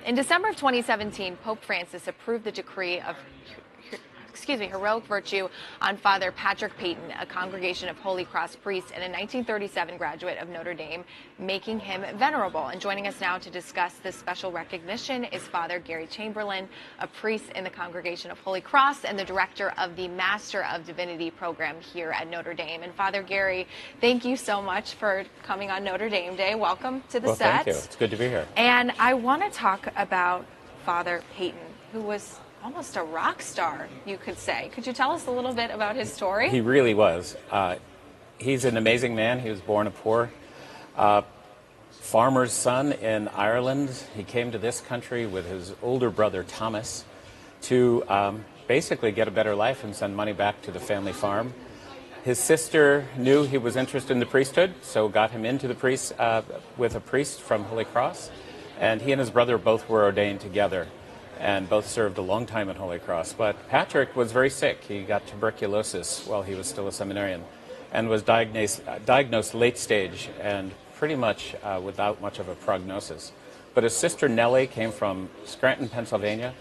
In December of 2017, Pope Francis approved the decree of heroic virtue on Father Patrick Peyton, a Congregation of Holy Cross priests and a 1937 graduate of Notre Dame, making him venerable. And joining us now to discuss this special recognition is Father Gary Chamberland, a priest in the Congregation of Holy Cross and the director of the Master of Divinity program here at Notre Dame. And Father Gary, thank you so much for coming on Notre Dame Day. Welcome to the set. Thank you. It's good to be here. And I want to talk about Father Peyton, who was almost a rock star, you could say. Could you tell us a little bit about his story? He really was. He's an amazing man. He was born a poor farmer's son in Ireland. He came to this country with his older brother Thomas to basically get a better life and send money back to the family farm. His sister knew he was interested in the priesthood, so got him into the priest with a priest from Holy Cross. And he and his brother both were ordained together, and both served a long time at Holy Cross. But Patrick was very sick. He got tuberculosis while he was still a seminarian and was diagnosed late stage and pretty much without much of a prognosis. But his sister Nellie came from Scranton, Pennsylvania,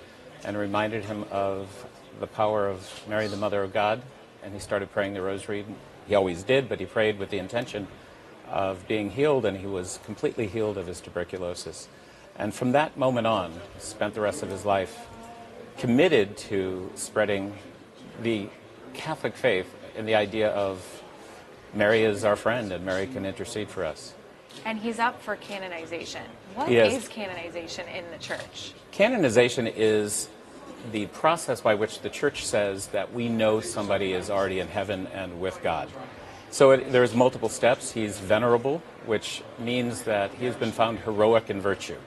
and reminded him of the power of Mary, the Mother of God, and he started praying the rosary. He always did, but he prayed with the intention of being healed, and he was completely healed of his tuberculosis. And from that moment on, spent the rest of his life committed to spreading the Catholic faith and the idea of Mary is our friend and Mary can intercede for us. And he's up for canonization. What is canonization in the Church? Canonization is the process by which the Church says that we know somebody is already in heaven and with God. So there's multiple steps. He's venerable, which means that he has been found heroic in virtue.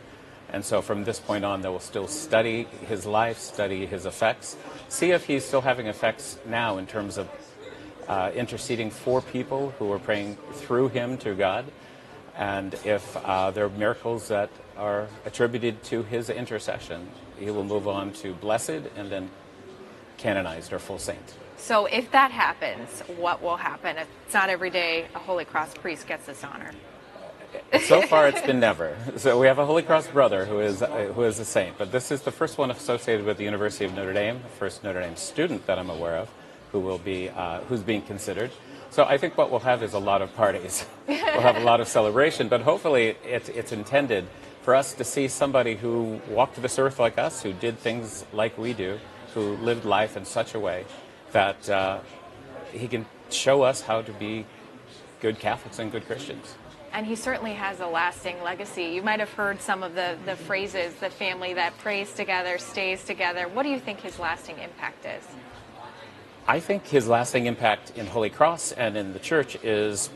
And so from this point on, they will still study his life, study his effects, see if he's still having effects now in terms of interceding for people who are praying through him to God, and if there are miracles that are attributed to his intercession, he will move on to blessed and then canonized or full saint. So if that happens, what will happen? It's not every day a Holy Cross priest gets this honor. So far, it's been never. So we have a Holy Cross brother who is a saint, but this is the first one associated with the University of Notre Dame, the first Notre Dame student that I'm aware of, who will be who's being considered. So I think what we'll have is a lot of parties. We'll have a lot of celebration, but hopefully it's intended for us to see somebody who walked this earth like us, who did things like we do, who lived life in such a way that he can show us how to be good Catholics and good Christians. And he certainly has a lasting legacy. You might have heard some of the phrases, the family that prays together, stays together. What do you think his lasting impact is? I think his lasting impact in Holy Cross and in the Church is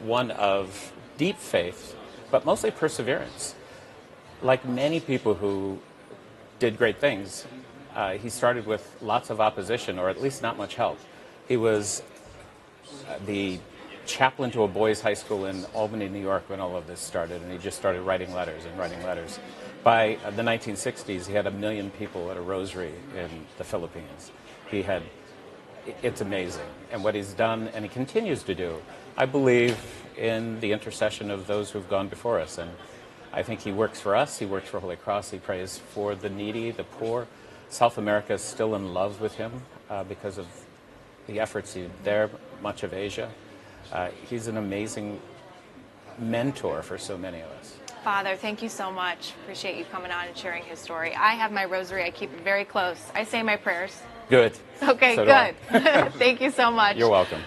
one of deep faith, but mostly perseverance. Like many people who did great things, he started with lots of opposition, or at least not much help. He was the chaplain to a boys' high school in Albany, New York, when all of this started, and he just started writing letters and writing letters. By the 1960s, he had 1 million people at a rosary in the Philippines. It's amazing. And what he's done, and he continues to do, I believe in the intercession of those who've gone before us. And I think he works for us, he works for Holy Cross, he prays for the needy, the poor. South America is still in love with him because of the efforts there, much of Asia. He's an amazing mentor for so many of us. Father, thank you so much. Appreciate you coming on and sharing his story. I have my rosary. I keep it very close. I say my prayers. Good. Okay, So good. Thank you so much. You're welcome.